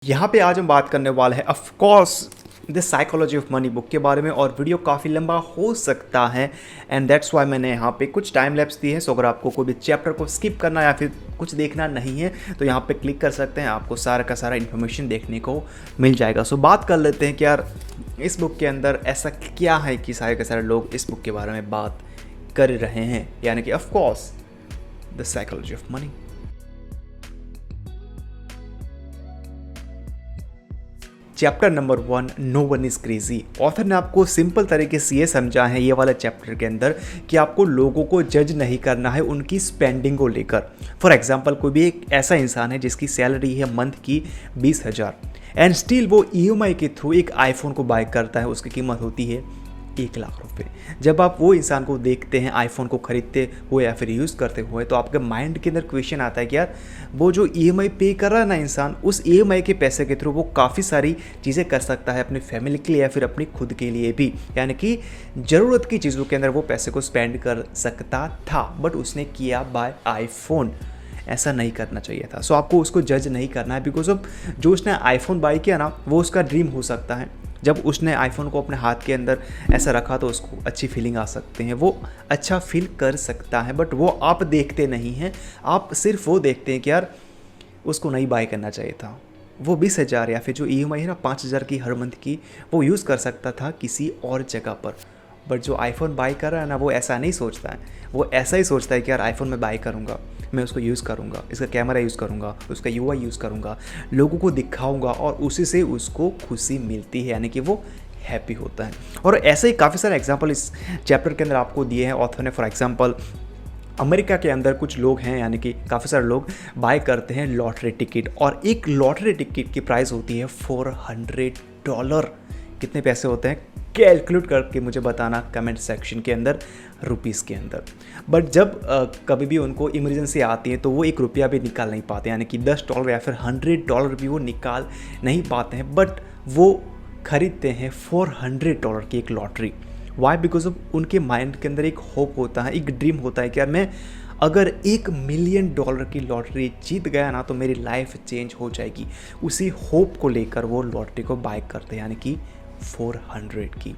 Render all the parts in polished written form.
यहाँ पे आज हम बात करने वाले हैं of course the psychology of money book के बारे में। और वीडियो काफ़ी लंबा हो सकता है एंड दैट्स वाई मैंने यहाँ पे कुछ टाइम लैप्स दी है। सो अगर आपको कोई भी चैप्टर को स्किप करना या फिर कुछ देखना नहीं है तो यहाँ पे क्लिक कर सकते हैं, आपको सारा का सारा इन्फॉर्मेशन देखने को मिल जाएगा। सो बात कर लेते हैं कि यार इस बुक के अंदर ऐसा क्या है कि सारे के सारे लोग इस बुक के बारे में बात कर रहे हैं, यानी कि of course the psychology of money. Chapter number 1, no one is crazy. Author ने आपको सिंपल तरीके से ये समझा है ये वाला चैप्टर के अंदर कि आपको लोगों को जज नहीं करना है उनकी स्पेंडिंग को लेकर। फॉर एग्जांपल कोई भी एक ऐसा इंसान है जिसकी सैलरी है मंथ की 20,000 एंड स्टिल वो EMI के थ्रू एक आईफोन को बाय करता है, उसकी कीमत होती है 1,00,000 रुपये। जब आप वो इंसान को देखते हैं आईफोन को खरीदते हुए या फिर यूज़ करते हुए तो आपके माइंड के अंदर क्वेश्चन आता है कि यार वो जो EMI पे कर रहा है ना इंसान, उस EMI के पैसे के थ्रू वो काफ़ी सारी चीज़ें कर सकता है अपनी फैमिली के लिए या फिर अपनी खुद के लिए भी, यानी कि ज़रूरत की चीज़ों के अंदर वो पैसे को स्पेंड कर सकता था, बट उसने किया बाय आईफोन। ऐसा नहीं करना चाहिए था। सो आपको उसको जज नहीं करना है बिकॉज ऑफ जो उसने आईफोन बाय किया ना वो उसका ड्रीम हो सकता है। जब उसने आईफोन को अपने हाथ के अंदर ऐसा रखा तो उसको अच्छी फीलिंग आ सकते हैं, वो अच्छा फील कर सकता है, बट वो आप देखते नहीं हैं। आप सिर्फ वो देखते हैं कि यार उसको नहीं बाय करना चाहिए था। वो 20,000 या फिर जो EMI है ना 5,000 की हर मंथ की, वो यूज़ कर सकता था किसी और जगह पर। बट जो आईफोन बाय कर रहा है ना वो ऐसा नहीं सोचता है, वो ऐसा ही सोचता है कि यार आईफोन मैं बाय करूँगा, मैं उसको यूज़ करूँगा, इसका कैमरा यूज़ करूँगा, उसका UI यूज़ करूँगा, लोगों को दिखाऊँगा और उसी से उसको खुशी मिलती है, यानी कि वो हैप्पी होता है। और ऐसे ही काफ़ी सारे एग्जाम्पल इस चैप्टर के अंदर आपको दिए हैं ऑथर ने। फॉर एग्जाम्पल अमेरिका के अंदर कुछ लोग हैं, यानी कि काफ़ी सारे लोग बाय करते हैं लॉटरी टिकट, और एक लॉटरी टिकट की प्राइस होती है $400। कितने पैसे होते हैं कैलकुलेट करके मुझे बताना कमेंट सेक्शन के अंदर रुपीज़ के अंदर। बट जब कभी भी उनको इमरजेंसी आती है तो वो ₹1 भी निकाल नहीं पाते, यानी कि $10 या फिर $100 भी वो निकाल नहीं पाते हैं, बट वो खरीदते हैं $400 की एक लॉटरी। वाई? बिकॉज ऑफ उनके माइंड के अंदर एक होप होता है, एक ड्रीम होता है कि यार मैं अगर $1 मिलियन की लॉटरी जीत गया ना तो मेरी लाइफ चेंज हो जाएगी। उसी होप को लेकर वो लॉटरी को बाय करते हैं, यानी कि 400 की।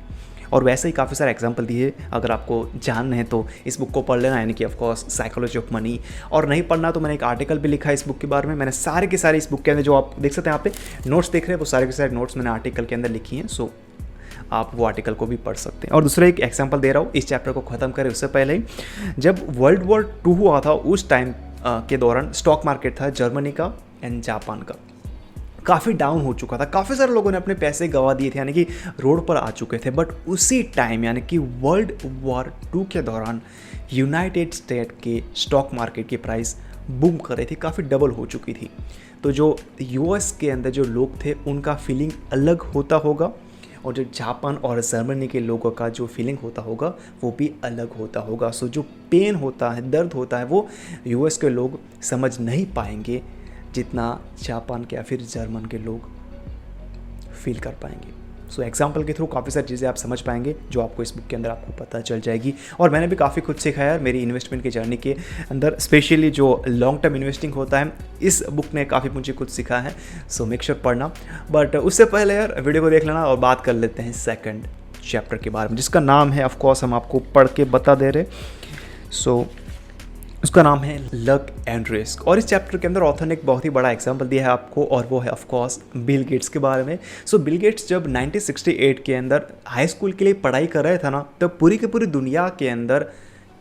और वैसे ही काफ़ी सारे एग्जांपल दिए, अगर आपको जानना है तो इस बुक को पढ़ लेना, यानी कि of course psychology of money. और नहीं पढ़ना तो मैंने एक आर्टिकल भी लिखा है इस बुक के बारे में। मैंने सारे के सारे इस बुक के अंदर जो आप देख सकते हैं, यहाँ पे नोट्स देख रहे हैं, वो सारे के सारे नोट्स मैंने आर्टिकल के अंदर लिखी हैं। सो आप वो आर्टिकल को भी पढ़ सकते हैं। और दूसरा एक एग्जाम्पल दे रहा हूँ इस चैप्टर को ख़त्म करें उससे पहले ही, जब वर्ल्ड वॉर 2 हुआ था उस टाइम के दौरान स्टॉक मार्केट था जर्मनी का एंड जापान का, काफ़ी डाउन हो चुका था। काफ़ी सारे लोगों ने अपने पैसे गंवा दिए थे, यानी कि रोड पर आ चुके थे। बट उसी टाइम यानी कि वर्ल्ड वॉर 2 के दौरान यूनाइटेड स्टेट के स्टॉक मार्केट की प्राइस बूम कर रही थी, काफ़ी डबल हो चुकी थी। तो जो US के अंदर जो लोग थे उनका फीलिंग अलग होता होगा, और जो जापान और जर्मनी के लोगों का जो फीलिंग होता होगा वो भी अलग होता होगा। सो जो पेन होता है, दर्द होता है, वो US के लोग समझ नहीं पाएंगे जितना जापान के या फिर जर्मन के लोग फील कर पाएंगे। सो एग्जाम्पल के थ्रू काफ़ी सारी चीज़ें आप समझ पाएंगे जो आपको इस बुक के अंदर आपको पता चल जाएगी। और मैंने भी काफ़ी कुछ सीखा है यार मेरी इन्वेस्टमेंट की जर्नी के अंदर, स्पेशली जो लॉन्ग टर्म इन्वेस्टिंग होता है, इस बुक ने काफ़ी मुझे कुछ सीखा है। सो मेक श्योर पढ़ना। बट उससे पहले यार वीडियो को देख लेना और बात कर लेते हैं सेकेंड चैप्टर के बारे में, जिसका नाम है ऑफकोर्स हम आपको पढ़ के बता दे रहे। सो उसका नाम है लक एंड रिस्क। और इस चैप्टर के अंदर ऑथर ने एक बहुत ही बड़ा एग्जांपल दिया है आपको, और वो है ऑफ कोर्स बिल गेट्स के बारे में। सो बिल गेट्स जब 1968 के अंदर हाई स्कूल के लिए पढ़ाई कर रहे थे ना, तब पूरी की पूरी दुनिया के अंदर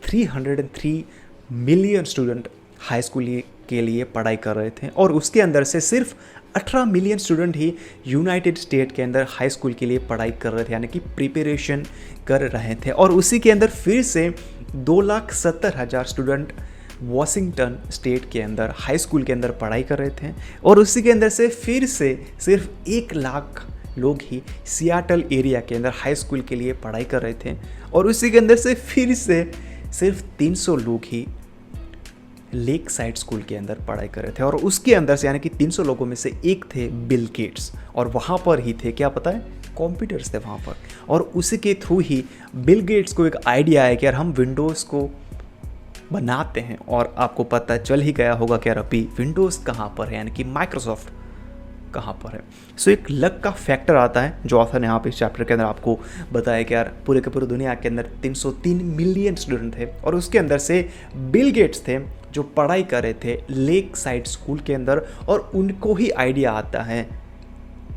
303 मिलियन स्टूडेंट हाई स्कूल के लिए पढ़ाई कर रहे थे, और उसके अंदर से सिर्फ 18 मिलियन स्टूडेंट ही यूनाइटेड स्टेट के अंदर हाई स्कूल के लिए पढ़ाई कर रहे थे, यानी कि प्रिपरेशन कर रहे थे। और उसी के अंदर फिर से 2,70,000 स्टूडेंट वॉशिंगटन स्टेट के अंदर हाई स्कूल के अंदर पढ़ाई कर रहे थे, और उसी के अंदर से फिर से सिर्फ 1,00,000 लोग ही सियाटल एरिया के अंदर हाई स्कूल के लिए पढ़ाई कर रहे थे, और उसी के अंदर से फिर से सिर्फ 300 लोग ही लेक साइड स्कूल के अंदर पढ़ाई कर रहे थे। और उसके अंदर से यानी कि 300 लोगों में से एक थे बिल गेट्स, और वहाँ पर ही थे क्या पता है कंप्यूटर्स थे वहाँ पर। और उसी के थ्रू ही बिल गेट्स को एक आइडिया आया कि यार हम विंडोज़ को बनाते हैं, और आपको पता चल ही गया होगा कि यार अभी विंडोज़ कहाँ पर है, यानी कि माइक्रोसॉफ्ट कहाँ पर है। सो एक लक का फैक्टर आता है जो ऑथर ने यहाँ पे इस चैप्टर के अंदर आपको बताया कि यार पूरे के पूरे दुनिया के अंदर 303 मिलियन स्टूडेंट थे और उसके अंदर से बिल गेट्स थे जो पढ़ाई कर रहे थे लेक साइड स्कूल के अंदर, और उनको ही आइडिया आता है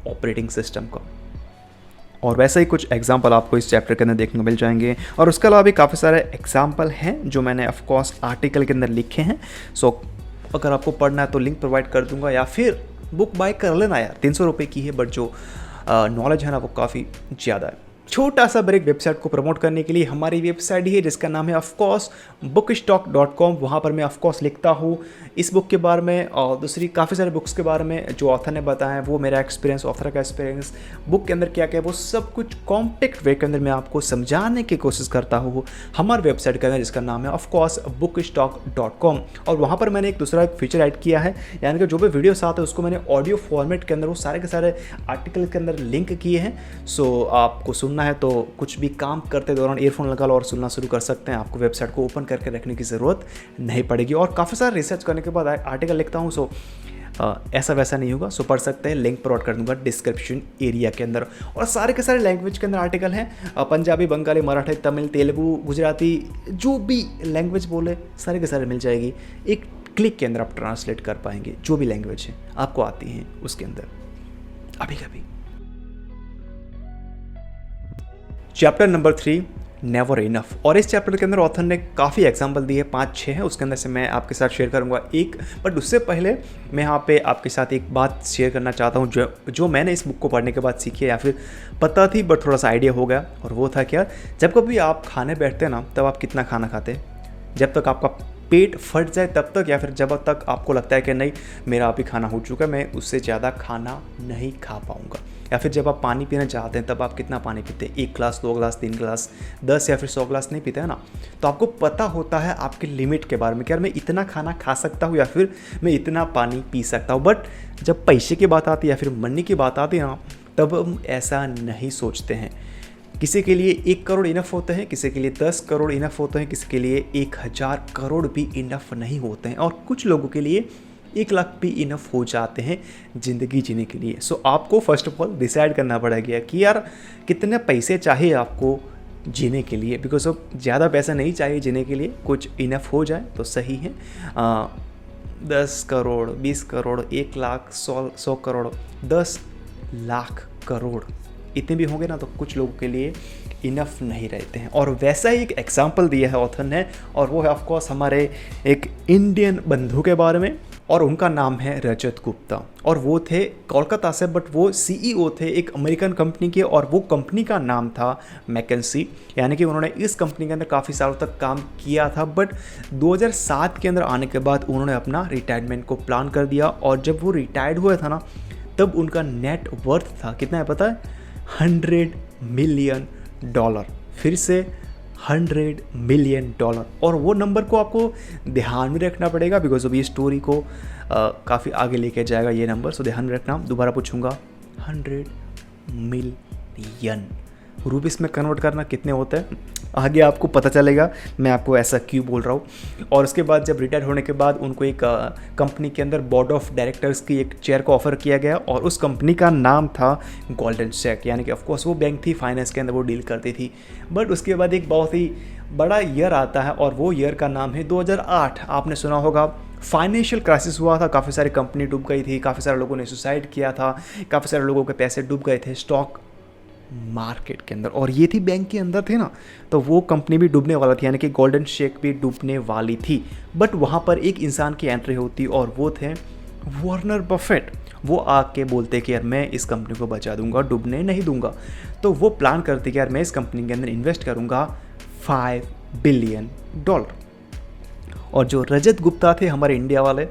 ऑपरेटिंग सिस्टम का। और वैसे ही कुछ एग्जाम्पल आपको इस चैप्टर के अंदर देखने को मिल जाएंगे, और उसके अलावा भी काफ़ी सारे एग्जाम्पल हैं जो मैंने ऑफकोर्स आर्टिकल के अंदर लिखे हैं। सो अगर आपको पढ़ना है तो लिंक प्रोवाइड कर दूंगा, या फिर बुक बाय कर लेना यार, 300 रुपये की है, बट जो नॉलेज है ना वो काफ़ी ज़्यादा है। छोटा सा ब्रेक वेबसाइट को प्रमोट करने के लिए, हमारी वेबसाइट ही है जिसका नाम है ऑफकोर्स bookstock.com। वहाँ पर मैं ऑफकोर्स लिखता हूँ इस बुक के बारे में और दूसरी काफ़ी सारे बुक्स के बारे में जो ऑथर ने बताया है, वो मेरा एक्सपीरियंस, ऑथर का एक्सपीरियंस, बुक के अंदर क्या क्या है वो सब कुछ कॉम्पैक्ट वे के अंदर मैं आपको समझाने की कोशिश करता हूँ हमारे वेबसाइट के अंदर जिसका नाम है ऑफकोर्स bookstock.com। और वहाँ पर मैंने एक दूसरा फीचर ऐड किया है, यानी कि जो भी वीडियोस आते हैं उसको मैंने ऑडियो फॉर्मेट के अंदर वो सारे के सारे आर्टिकल के अंदर लिंक किए हैं। सो आपको सुनना है तो कुछ भी काम करते दौरान ईयरफोन लगा लो और सुनना शुरू कर सकते हैं। आपको वेबसाइट को ओपन करके रखने की ज़रूरत नहीं पड़ेगी। और काफ़ी सारा रिसर्च करने के बाद आर्टिकल लिखता हूँ, सो ऐसा वैसा नहीं होगा। सो पढ़ सकते हैं, लिंक प्रोवाइड कर दूंगा डिस्क्रिप्शन एरिया के अंदर। और सारे के सारे लैंग्वेज के अंदर आर्टिकल हैं, पंजाबी, बंगाली, मराठी, तमिल, तेलुगु, गुजराती, जो भी लैंग्वेज बोले सारे के सारे मिल जाएगी। एक क्लिक के अंदर आप ट्रांसलेट कर पाएंगे जो भी लैंग्वेज है आपको आती हैं उसके अंदर। अभी कभी चैप्टर नंबर 3 नेवर इनफ। और इस चैप्टर के अंदर ऑथर ने काफ़ी एग्जाम्पल दिए, 5-6 हैं, उसके अंदर से मैं आपके साथ शेयर करूंगा एक। बट उससे पहले मैं यहाँ पे आपके साथ एक बात शेयर करना चाहता हूँ जो मैंने इस बुक को पढ़ने के बाद सीखी है, या फिर पता थी बट थोड़ा सा आइडिया हो गया। और वो था क्या, जब कभी आप खाने बैठते हैं ना तब आप कितना खाना खाते हैं? जब तक आपका पेट फट जाए तब तक, या फिर जब तक आपको लगता है कि नहीं मेरा अभी खाना हो चुका है, मैं उससे ज़्यादा खाना नहीं खा पाऊँगा। या फिर जब आप पानी पीना चाहते हैं तब आप कितना पानी पीते हैं? 1 ग्लास, 2 ग्लास, 3 ग्लास, 10 या फिर 100 ग्लास नहीं पीते हैं ना। तो आपको पता होता है आपके लिमिट के बारे में कि यार मैं इतना खाना खा सकता हूँ या फिर मैं इतना पानी पी सकता हूँ। बट जब पैसे की बात आती है या फिर मनी की बात आती है ना, तब हम ऐसा नहीं सोचते हैं। किसी के लिए 1 करोड़ इनफ होते हैं, किसी के लिए 10 करोड़ इनफ होते हैं, किसी के लिए 1000 करोड़ भी इनफ नहीं होते हैं, और कुछ लोगों के लिए 1 लाख भी इनफ हो जाते हैं ज़िंदगी जीने के लिए। सो आपको फर्स्ट ऑफ ऑल डिसाइड करना पड़ेगा कि यार कितने पैसे चाहिए आपको जीने के लिए, बिकॉज अब ज़्यादा पैसा नहीं चाहिए जीने के लिए, कुछ इनफ हो जाए तो सही है। 10 करोड़, 20 करोड़, 1 लाख, 100 करोड़, 10 लाख करोड़ इतने भी होंगे ना तो कुछ लोगों के लिए इनफ नहीं रहते हैं। और वैसा ही एक एग्जाम्पल दिया है ऑथर ने, और वो है ऑफकोर्स हमारे एक इंडियन बंधु के बारे में, और उनका नाम है रजत गुप्ता। और वो थे कोलकाता से, बट वो सीईओ थे एक अमेरिकन कंपनी के, और वो कंपनी का नाम था मैकेंसी। यानी कि उन्होंने इस कंपनी के अंदर काफ़ी सालों तक काम किया था, बट 2007 के अंदर आने के बाद उन्होंने अपना रिटायरमेंट को प्लान कर दिया। और जब वो रिटायर्ड हुए था ना, तब उनका नेट वर्थ था कितना है पता है? $100 मिलियन। फिर से $100 मिलियन। और वो नंबर को आपको ध्यान में रखना पड़ेगा, बिकॉज अब ये स्टोरी को काफ़ी आगे लेके जाएगा ये नंबर। सो ध्यान में रखना, दोबारा पूछूंगा, 100 मिलियन रुपीस में कन्वर्ट करना कितने होते हैं आगे आपको पता चलेगा, मैं आपको ऐसा क्यों बोल रहा हूँ। और उसके बाद जब रिटायर होने के बाद उनको एक कंपनी के अंदर बोर्ड ऑफ डायरेक्टर्स की एक चेयर को ऑफर किया गया, और उस कंपनी का नाम था गोल्डन सैक। यानी कि ऑफकोर्स वो बैंक थी, फाइनेंस के अंदर वो डील करती थी। बट उसके बाद एक बहुत ही बड़ा ईयर आता है, और वो ईयर का नाम है 2008। आपने सुना होगा, फाइनेंशियल क्राइसिस हुआ था, काफ़ी सारी कंपनी डूब गई थी, काफ़ी सारे लोगों ने सुसाइड किया था, काफ़ी सारे लोगों के पैसे डूब गए थे स्टॉक मार्केट के अंदर, और ये थी बैंक के अंदर थे ना, तो वो कंपनी भी डूबने वाला थी, यानी कि गोल्डन शेक भी डूबने वाली थी। बट वहाँ पर एक इंसान की एंट्री होती, और वो थे वॉर्नर बफेट। वो आके बोलते कि यार मैं इस कंपनी को बचा दूंगा, डूबने नहीं दूंगा। तो वो प्लान करते कि यार मैं इस कंपनी के अंदर इन्वेस्ट करूंगा $5 बिलियन। और जो रजत गुप्ता थे हमारे इंडिया वाले,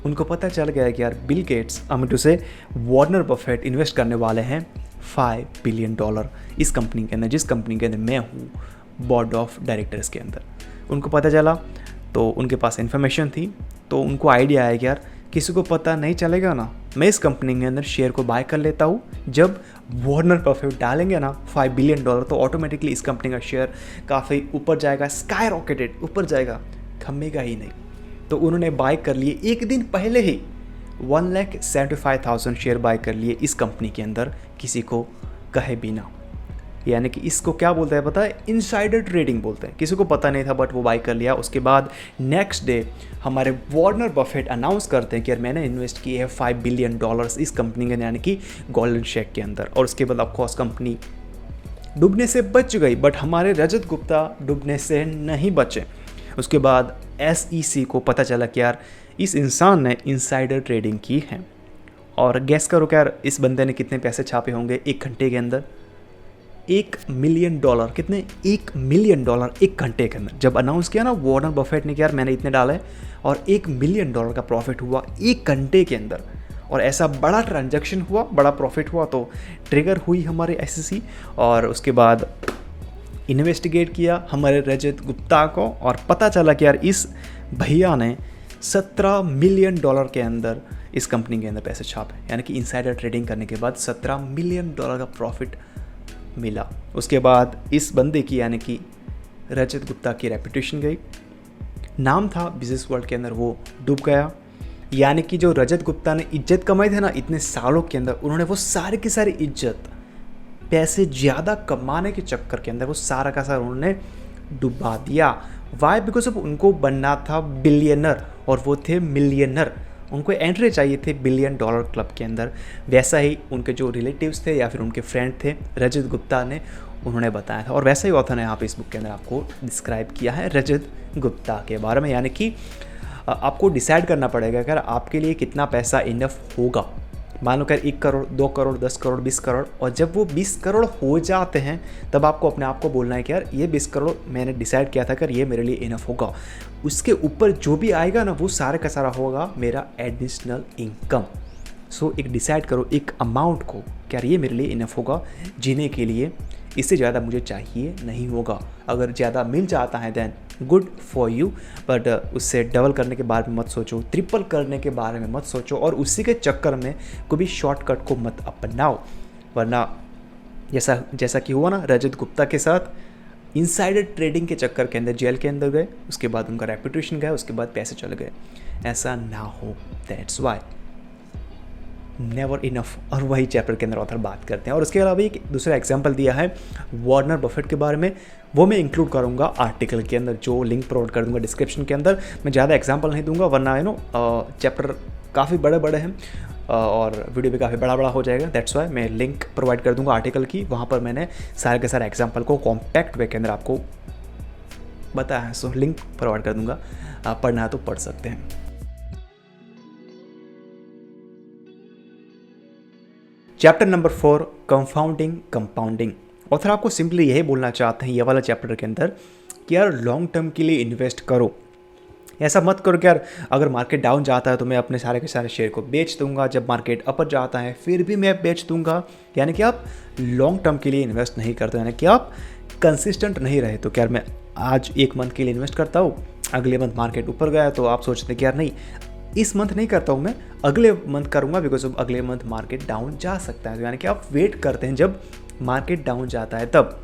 उनको पता चल गया कि यार बिल गेट्स टू से वॉर्नर बफेट इन्वेस्ट करने वाले हैं $5 बिलियन इस कंपनी के अंदर, जिस कंपनी के अंदर मैं हूँ बोर्ड ऑफ डायरेक्टर्स के अंदर। उनको पता चला, तो उनके पास इन्फॉर्मेशन थी, तो उनको आइडिया आया कि यार किसी को पता नहीं चलेगा ना, मैं इस कंपनी के अंदर शेयर को बाय कर लेता हूँ। जब वॉर्नर बफेट डालेंगे ना $5 बिलियन, तो ऑटोमेटिकली इस कंपनी का शेयर काफ़ी ऊपर जाएगा, स्काई रॉकेटेड ऊपर जाएगा, थमेगा ही नहीं। तो उन्होंने बाय कर लिए एक दिन पहले ही 1,75,000 शेयर बाय कर लिए इस कंपनी के अंदर, किसी को कहे बिना। यानी कि इसको क्या बोलते हैं पता है, इनसाइडर ट्रेडिंग बोलते हैं। किसी को पता नहीं था बट वो बाय कर लिया। उसके बाद नेक्स्ट डे हमारे वॉर्नर बफेट अनाउंस करते हैं कि यार मैंने इन्वेस्ट किए हैं $5 बिलियन इस कंपनी के, यानी कि गोल्डन शेक के अंदर। और उसके बाद ऑफकोर्स कंपनी डूबने से बच गई, बट हमारे रजत गुप्ता डूबने से नहीं बचे। उसके बाद SEC को पता चला कि यार इस इंसान ने इनसाइडर ट्रेडिंग की है। और गैस करो क्या यार इस बंदे ने कितने पैसे छापे होंगे 1 घंटे के अंदर? $1 मिलियन। कितने? $1 मिलियन 1 घंटे के अंदर। जब अनाउंस किया ना वॉर्नर बफेट ने कि यार मैंने इतने डाला है, और $1 मिलियन का प्रॉफिट हुआ 1 घंटे के अंदर। और ऐसा बड़ा ट्रांजैक्शन हुआ, बड़ा प्रॉफिट हुआ, तो ट्रिगर हुई हमारे SEC। और उसके बाद इन्वेस्टिगेट किया हमारे रजत गुप्ता को, और पता चला कि यार इस भैया ने $17 मिलियन के अंदर इस कंपनी के अंदर पैसे छापे। यानी कि इनसाइडर ट्रेडिंग करने के बाद $17 मिलियन का प्रॉफिट मिला। उसके बाद इस बंदे की यानी कि रजत गुप्ता की रेपुटेशन गई, नाम था बिजनेस वर्ल्ड के अंदर वो डूब गया। यानी कि जो रजत गुप्ता ने इज्जत कमाई थे ना इतने सालों के अंदर, उन्होंने वो सारी की सारी इज्जत पैसे ज़्यादा कमाने के चक्कर के अंदर वो सारा का सारा उन्होंने डुबा दिया। वाई? बिकॉज अब उनको बनना था बिलियनर और वो थे मिलियनर। उनको एंट्री चाहिए थे $1 बिलियन क्लब के अंदर। वैसा ही उनके जो रिलेटिव्स थे या फिर उनके फ्रेंड थे रजत गुप्ता ने, उन्होंने बताया था। और वैसा ही ऑथर ने यहाँ पे इस बुक के अंदर आपको डिस्क्राइब किया है रजत गुप्ता के बारे में। यानी कि आपको डिसाइड करना पड़ेगा अगर आपके लिए कितना पैसा इनफ होगा। मान लो कर 1 करोड़, 2 करोड़, 10 करोड़, 20 करोड़, और जब वो 20 करोड़ हो जाते हैं तब आपको अपने आप को बोलना है कि यार ये 20 करोड़ मैंने डिसाइड किया था कि ये मेरे लिए इनफ होगा। उसके ऊपर जो भी आएगा ना वो सारे का सारा होगा मेरा एडिशनल इनकम। सो एक डिसाइड करो एक अमाउंट को, क्या ये मेरे लिए इनफ होगा जीने के लिए, इससे ज़्यादा मुझे चाहिए नहीं होगा। अगर ज़्यादा मिल जाता है then good for you, but उससे डबल करने के बारे में मत सोचो, ट्रिपल करने के बारे में मत सोचो, और उसी के चक्कर में कोई शॉर्टकट को मत अपनाओ। वरना जैसा कि हुआ ना रजत गुप्ता के साथ, इनसाइडर ट्रेडिंग के चक्कर के अंदर जेल के अंदर गए, उसके बाद उनका रेपुटेशन गया, उसके बाद पैसे चले गए। ऐसा ना हो, दैट्स वाई नेवर इनफ। और वही चैप्टर के अंदर ऑथर बात करते हैं। और उसके अलावा एक दूसरा एग्जांपल दिया है वॉर्नर बफेट के बारे में, वो मैं इंक्लूड करूंगा आर्टिकल के अंदर, जो लिंक प्रोवाइड कर दूंगा डिस्क्रिप्शन के अंदर। मैं ज़्यादा एग्जांपल नहीं दूंगा वरना चैप्टर काफ़ी बड़े बड़े हैं और वीडियो भी काफ़ी बड़ा हो जाएगा। दैट्स वाई मैं लिंक प्रोवाइड कर दूंगा आर्टिकल की, वहाँ पर मैंने सारे के सारे एग्जाम्पल को कॉम्पैक्ट वे के अंदर आपको बताया है। सो लिंक प्रोवाइड कर दूंगा, आप पढ़ना है तो पढ़ सकते हैं। Chapter number 4 compounding compounding. Author आपको सिंपली यही बोलना चाहते हैं ये वाला चैप्टर के अंदर कि यार लॉन्ग टर्म के लिए इन्वेस्ट करो। ऐसा मत करो कि यार अगर मार्केट डाउन जाता है तो मैं अपने सारे के सारे शेयर को बेच दूंगा, जब मार्केट अपर जाता है फिर भी मैं बेच दूंगा। यानी कि आप लॉन्ग टर्म के लिए इन्वेस्ट नहीं करते, यानी कि आप कंसिस्टेंट नहीं रहे। तो क्या मैं आज 1 मंथ के लिए इन्वेस्ट करता हूँ, अगले मंथ मार्केट ऊपर गया तो आप सोचते हैं कि यार नहीं इस मंथ नहीं करता हूँ, मैं अगले मंथ करूँगा बिकॉज अगले मंथ मार्केट डाउन जा सकता है। तो यानी कि आप वेट करते हैं जब मार्केट डाउन जाता है तब,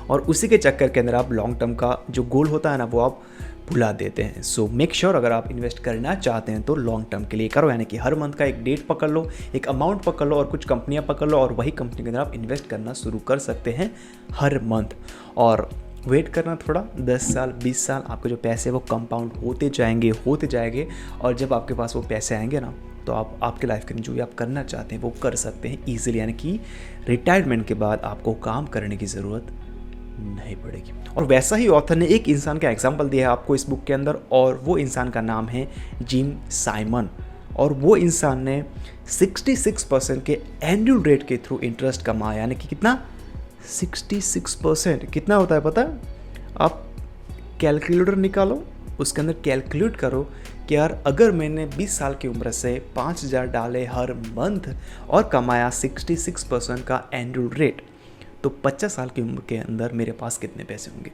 और उसी के चक्कर के अंदर आप लॉन्ग टर्म का जो गोल होता है ना वो आप भुला देते हैं। सो मेक श्योर अगर आप इन्वेस्ट करना चाहते हैं तो लॉन्ग टर्म के लिए करो। यानी कि हर मंथ का एक डेट पकड़ लो, एक अमाउंट पकड़ लो और कुछ कंपनियां पकड़ लो, और वही कंपनी के अंदर आप इन्वेस्ट करना शुरू कर सकते हैं हर मंथ। और वेट करना थोड़ा 10 साल 20 साल, आपके जो पैसे वो कंपाउंड होते जाएंगे, और जब आपके पास वो पैसे आएंगे ना तो आप आपके लाइफ के जो भी आप करना चाहते हैं वो कर सकते हैं ईजिली। यानी कि रिटायरमेंट के बाद आपको काम करने की ज़रूरत नहीं पड़ेगी। और वैसा ही ऑथर ने एक इंसान का एग्जाम्पल दिया है आपको इस बुक के अंदर, और वो इंसान का नाम है जिम साइमन। और वो इंसान ने 66% के एनुअल रेट के थ्रू इंटरेस्ट कमाया। यानी कि कितना? 66%। कितना होता है पता है? आप कैलकुलेटर निकालो, उसके अंदर कैलकुलेट करो कि यार अगर मैंने 20 साल की उम्र से 5,000 डाले हर मंथ और कमाया 66% का एनुअल रेट, तो 50 साल की उम्र के अंदर मेरे पास कितने पैसे होंगे?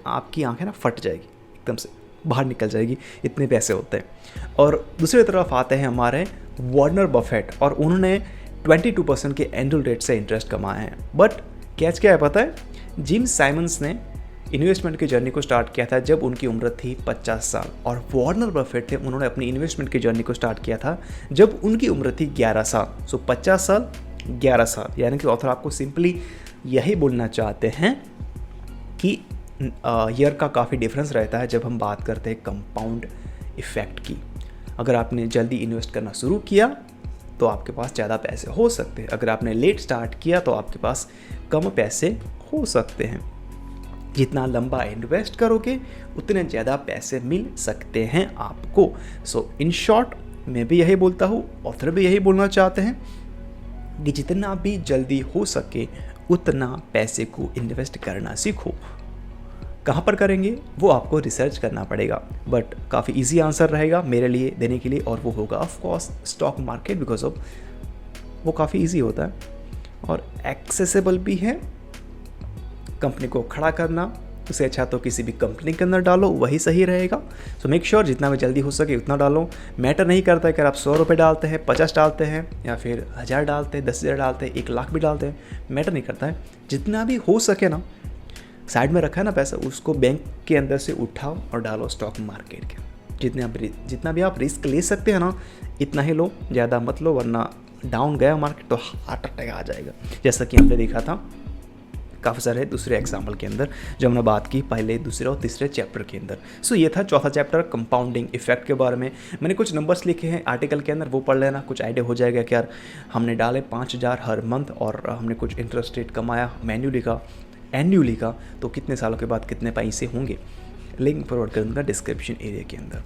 आपकी आंखें ना फट जाएगी, एकदम से बाहर निकल जाएगी, इतने पैसे होते हैं। और दूसरी तरफ आते हैं हमारे वॉर्नर बफेट, और उन्होंने 22% के एनुअल रेट से इंटरेस्ट कमाए हैं। बट कैच क्या है पता है? जिम साइमंस ने इन्वेस्टमेंट की जर्नी को स्टार्ट किया था जब उनकी उम्र थी 50 साल, और वॉर्नर बफेट थे, उन्होंने अपनी इन्वेस्टमेंट की जर्नी को स्टार्ट किया था जब उनकी उम्र थी 11 साल। सो 50 साल 11 साल, यानी कि ऑथर आपको सिंपली यही बोलना चाहते हैं कि ईयर का काफ़ी डिफरेंस रहता है जब हम बात करते हैं कंपाउंड इफ़ेक्ट की। अगर आपने जल्दी इन्वेस्ट करना शुरू किया तो आपके पास ज़्यादा पैसे हो सकते हैं, अगर आपने लेट स्टार्ट किया तो आपके पास कम पैसे हो सकते हैं। जितना लंबा इन्वेस्ट करोगे उतने ज़्यादा पैसे मिल सकते हैं आपको। सो इन शॉर्ट मैं भी यही बोलता हूँ, ऑथर भी यही बोलना चाहते हैं कि जितना भी जल्दी हो सके उतना पैसे को इन्वेस्ट करना सीखो। कहाँ पर करेंगे वो आपको रिसर्च करना पड़ेगा, बट काफ़ी इजी आंसर रहेगा मेरे लिए देने के लिए, और वो होगा of course stock market, because of वो काफ़ी इजी होता है और एक्सेसिबल भी है। कंपनी को खड़ा करना उससे अच्छा तो किसी भी कंपनी के अंदर डालो, वही सही रहेगा। सो मेक श्योर जितना भी जल्दी हो सके उतना डालो। मैटर नहीं करता है कि आप 100 रुपये डालते हैं, 50 डालते हैं, या फिर 1000 डालते हैं, 10,000 डालते हैं, 1 लाख भी डालते हैं, मैटर नहीं करता है। जितना भी हो सके ना, साइड में रखा है ना पैसा, उसको बैंक के अंदर से उठाओ और डालो स्टॉक मार्केट के। जितना भी आप रिस्क ले सकते हैं ना इतना ही लो, ज़्यादा मत लो, वरना डाउन गया मार्केट तो हार्ट अटैक आ जाएगा, जैसा कि हमने देखा था काफ़ी सारे दूसरे एग्जाम्पल के अंदर जो हमने बात की पहले, दूसरे और तीसरे चैप्टर के अंदर। सो ये था चौथा चैप्टर कंपाउंडिंग इफेक्ट के बारे में। मैंने कुछ नंबर्स लिखे हैं आर्टिकल के अंदर, वो पढ़ लेना, कुछ आइडिया हो जाएगा कि यार हमने डाले 5,000 हर मंथ और हमने कुछ इंटरेस्ट रेट कमाया एन्यूली का, तो कितने सालों के बाद कितने पैसे होंगे। लिंक फॉरवर्ड कर दूंगा डिस्क्रिप्शन एरिया के अंदर।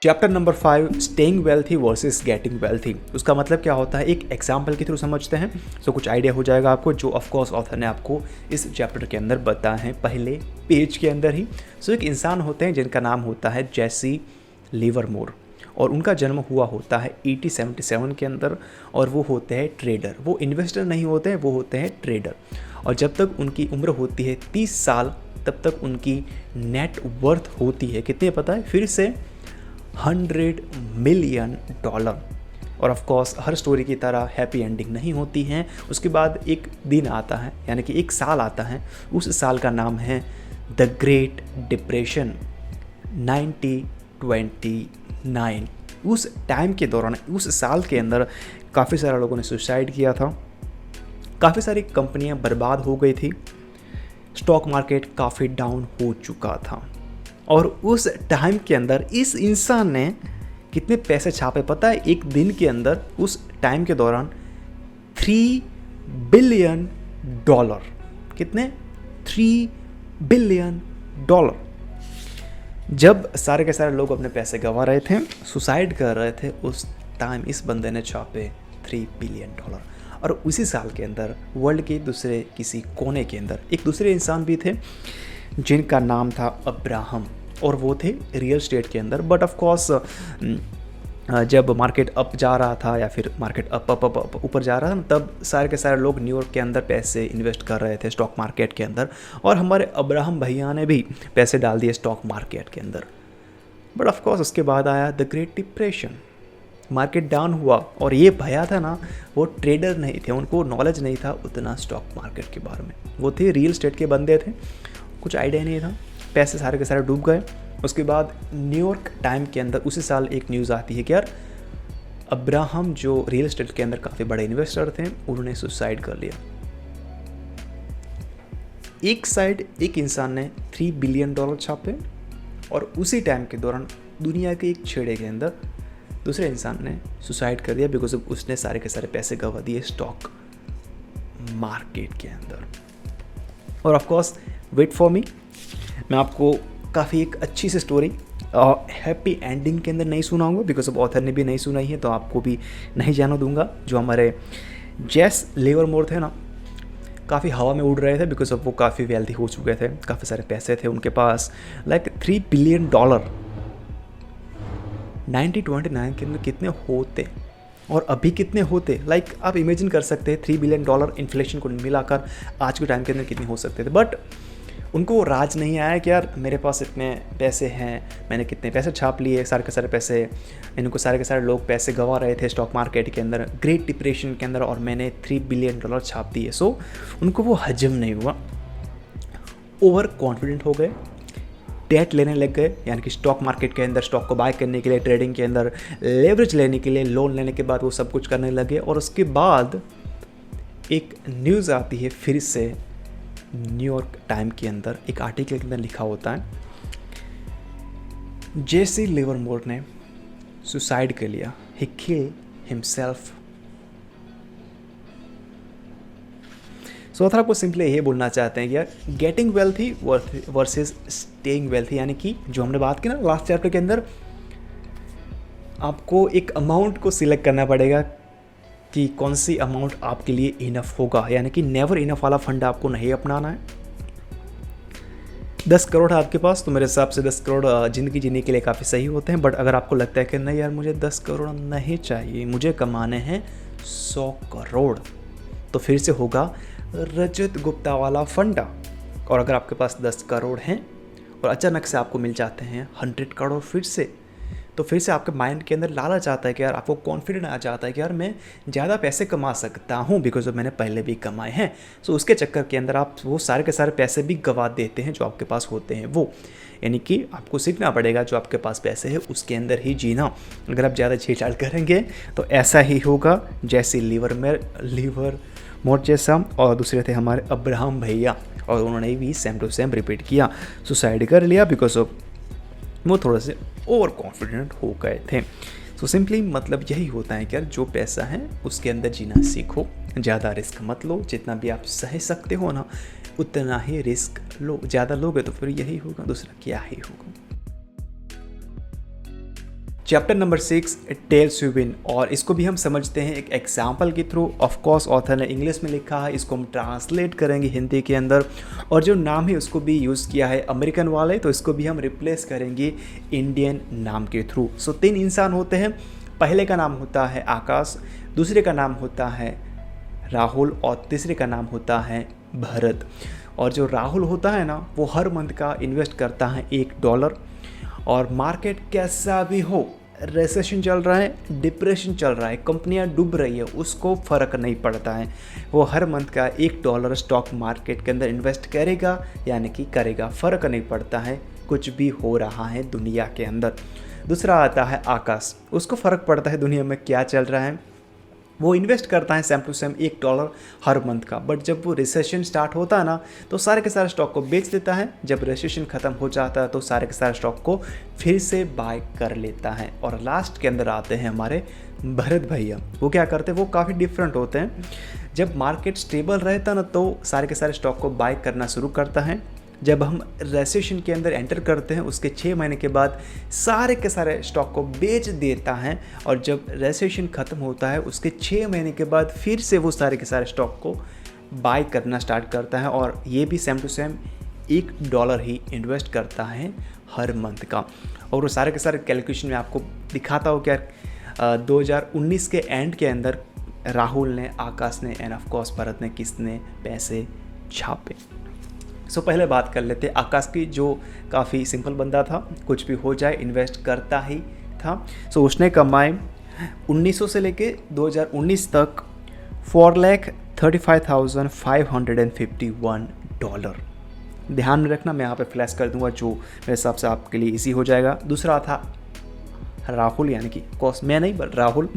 Chapter number 5 staying wealthy versus getting wealthy. उसका मतलब क्या होता है एक एग्जाम्पल के थ्रू समझते हैं, सो कुछ आइडिया हो जाएगा आपको, जो ऑफकोर्स ऑथर ने आपको इस चैप्टर के अंदर बताया है पहले पेज के अंदर ही। सो एक इंसान होते हैं जिनका नाम होता है जेसी लिवरमोर, और उनका जन्म हुआ होता है 1877 के अंदर, और वो होते हैं ट्रेडर। वो इन्वेस्टर नहीं होते हैं, वो होते हैं ट्रेडर। और जब तक उनकी उम्र होती है 30 साल तब तक उनकी नेट वर्थ होती है कितने पता है, फिर से $100 मिलियन। और ऑफ कोर्स हर स्टोरी की तरह हैप्पी एंडिंग नहीं होती हैं। उसके बाद एक दिन आता है, यानी कि एक साल आता है, उस साल का नाम है द ग्रेट डिप्रेशन 1929। उस टाइम के दौरान, उस साल के अंदर काफ़ी सारे लोगों ने सुसाइड किया था, काफ़ी सारी कंपनियां बर्बाद हो गई थी, स्टॉक मार्केट काफ़ी डाउन हो चुका था। और उस टाइम के अंदर इस इंसान ने कितने पैसे छापे पता है एक दिन के अंदर, उस टाइम के दौरान $3 बिलियन। कितने? $3 बिलियन। जब सारे के सारे लोग अपने पैसे गंवा रहे थे, सुसाइड कर रहे थे, उस टाइम इस बंदे ने छापे $3 बिलियन। और उसी साल के अंदर वर्ल्ड के दूसरे किसी कोने के अंदर एक दूसरे इंसान भी थे जिनका नाम था अब्राहम, और वो थे रियल स्टेट के अंदर। बट ऑफ कोर्स जब मार्केट अप जा रहा था, या फिर मार्केट अप ऊपर जा रहा था, तब सारे के सारे लोग न्यूयॉर्क के अंदर पैसे इन्वेस्ट कर रहे थे स्टॉक मार्केट के अंदर, और हमारे अब्राहम भैया ने भी पैसे डाल दिए स्टॉक मार्केट के अंदर। बट ऑफ कोर्स उसके बाद आया the great depression, market down हुआ, और ये भैया था ना वो ट्रेडर नहीं थे, उनको नॉलेज नहीं था उतना स्टॉक मार्केट के बारे में, वो थे रियल स्टेट के बंदे थे, कुछ आइडिया नहीं था, पैसे सारे के सारे डूब गए। उसके बाद न्यूयॉर्क टाइम के अंदर उसी साल एक न्यूज़ आती है कि यार अब्राहम जो रियल एस्टेट के अंदर काफ़ी बड़े इन्वेस्टर थे, उन्होंने सुसाइड कर लिया। एक साइड एक इंसान ने $3 बिलियन छापे, और उसी टाइम के दौरान दुनिया के एक छेड़े के अंदर दूसरे इंसान ने सुसाइड कर दिया, बिकॉज उसने सारे के सारे पैसे गंवा दिए स्टॉक मार्केट के अंदर। और of course wait for me, मैं आपको काफ़ी एक अच्छी सी स्टोरी हैप्पी एंडिंग के अंदर नहीं सुनाऊंगा, बिकॉज अब ऑथर ने भी नहीं सुनाई है, तो आपको भी नहीं जाना दूंगा। जो हमारे जेस लिवरमोर थे ना, काफ़ी हवा में उड़ रहे थे, बिकॉज अब वो काफ़ी वेल्थी हो चुके थे, काफ़ी सारे पैसे थे उनके पास, लाइक $3 बिलियन 1929 के अंदर कितने होते और अभी कितने होते, लाइक आप इमेजिन कर सकते हैं $3 बिलियन इन्फ्लेशन को मिलाकर आज के टाइम के अंदर कितने हो सकते थे। बट उनको राज नहीं आया कि यार मेरे पास इतने पैसे हैं, मैंने कितने पैसे छाप लिए, सारे के सारे पैसे, इनको सारे के सारे लोग पैसे गंवा रहे थे स्टॉक मार्केट के अंदर ग्रेट डिप्रेशन के अंदर, और मैंने $3 बिलियन छाप दिए। सो उनको वो हजम नहीं हुआ, ओवर कॉन्फिडेंट हो गए, डेट लेने लग गए, यानी कि स्टॉक मार्केट के अंदर स्टॉक को बाय करने के लिए, ट्रेडिंग के अंदर लेवरेज लेने के लिए, लोन लेने के बाद वो सब कुछ करने लगे। और उसके बाद एक न्यूज़ आती है फिर से, न्यूयॉर्क टाइम के अंदर एक आर्टिकल के अंदर लिखा होता है, जेसी लिवरमोर ने सुसाइड कर लिया, ही किल हिमसेल्फ। सो अगर आपको सिंपली ये बोलना चाहते हैं कि यार getting wealthy versus staying wealthy, यानी कि जो हमने बात की ना लास्ट चैप्टर के अंदर, आपको एक अमाउंट को सिलेक्ट करना पड़ेगा कि कौन सी अमाउंट आपके लिए इनफ होगा, यानी कि नेवर इनफ वाला फंड आपको नहीं अपनाना है। 10 करोड़ है आपके पास, तो मेरे हिसाब से 10 करोड़ ज़िंदगी जीने के लिए काफ़ी सही होते हैं। बट अगर आपको लगता है कि नहीं यार मुझे 10 करोड़ नहीं चाहिए, मुझे कमाने हैं 100 करोड़, तो फिर से होगा रजत गुप्ता वाला फंडा। और अगर आपके पास 10 करोड़ हैं और अचानक से आपको मिल जाते हैं 100 करोड़ फिर से, तो फिर से आपके माइंड के अंदर लालच आता है कि यार, आपको कॉन्फिडेंट आ जाता है कि यार मैं ज़्यादा पैसे कमा सकता हूँ, बिकॉज मैंने पहले भी कमाए हैं। सो उसके चक्कर के अंदर आप वो सारे के सारे पैसे भी गंवा देते हैं जो आपके पास होते हैं वो, यानी कि आपको सीखना पड़ेगा जो आपके पास पैसे है उसके अंदर ही जीना। अगर आप ज़्यादा छेड़छाड़ करेंगे तो ऐसा ही होगा जैसे लीवर मोर जैसा, और दूसरे थे हमारे अब्राहम भैया, और उन्होंने भी सेम टू सेम रिपीट किया, सुसाइड कर लिया बिकॉज ऑफ वो थोड़े से ओवर कॉन्फिडेंट हो गए थे। सो सिंपली मतलब यही होता है कि यार जो पैसा है उसके अंदर जीना सीखो, ज़्यादा रिस्क मत लो, जितना भी आप सह सकते हो ना उतना ही रिस्क लो, ज़्यादा लोगे तो फिर यही होगा, दूसरा क्या ही होगा। Chapter number 6 tells you win, और इसको भी हम समझते हैं एक एग्जाम्पल के थ्रू। ऑफ कोर्स ऑथर ने इंग्लिश में लिखा है, इसको हम ट्रांसलेट करेंगे हिंदी के अंदर, और जो नाम है उसको भी यूज़ किया है अमेरिकन वाले, तो इसको भी हम रिप्लेस करेंगे इंडियन नाम के थ्रू। सो 3 इंसान होते हैं, पहले का नाम होता है आकाश, दूसरे का नाम होता है राहुल, और तीसरे का नाम होता है भरत। और जो राहुल होता है ना वो हर मंथ का इन्वेस्ट करता है $1, और मार्केट कैसा भी हो, रिसेशन चल रहा है, डिप्रेशन चल रहा है, कंपनियां डूब रही है, उसको फ़र्क नहीं पड़ता है, वो हर मंथ का $1 स्टॉक मार्केट के अंदर इन्वेस्ट करेगा, यानी कि करेगा, फ़र्क नहीं पड़ता है कुछ भी हो रहा है दुनिया के अंदर। दूसरा आता है आकाश, उसको फ़र्क पड़ता है दुनिया में क्या चल रहा है, वो इन्वेस्ट करता है सेम टू सेम $1 हर मंथ का। बट जब वो रिसेशन स्टार्ट होता है ना तो सारे के सारे स्टॉक को बेच देता है, जब रिसेशन ख़त्म हो जाता है तो सारे के सारे स्टॉक को फिर से बाय कर लेता है। और लास्ट के अंदर आते हैं हमारे भरत भैया, वो क्या करते हैं, वो काफ़ी डिफरेंट होते हैं। जब मार्केट स्टेबल रहता ना तो सारे के सारे स्टॉक को बाय करना शुरू करता है, जब हम रिसेशन के अंदर एंटर करते हैं उसके 6 महीने के बाद सारे के सारे स्टॉक को बेच देता है, और जब रिसेशन ख़त्म होता है उसके 6 महीने के बाद फिर से वो सारे के सारे स्टॉक को बाय करना स्टार्ट करता है, और ये भी सेम टू सेम $1 ही इन्वेस्ट करता है हर मंथ का। और वो सारे के सारे कैलकुलेशन में आपको दिखाता हो क्या 2019 के एंड के अंदर राहुल ने, आकाश ने एंड ऑफ कोर्स भरत ने किसने पैसे छापे। सो पहले बात कर लेते हैं आकाश की, जो काफ़ी सिंपल बंदा था, कुछ भी हो जाए इन्वेस्ट करता ही था। सो उसने कमाए 1900 से लेके 2019 तक $4,35,551। ध्यान में रखना, मैं यहाँ पे फ्लैश कर दूंगा जो मेरे हिसाब से आपके लिए इजी हो जाएगा। दूसरा था राहुल, यानी कि कॉस मैं नहीं बट राहुल,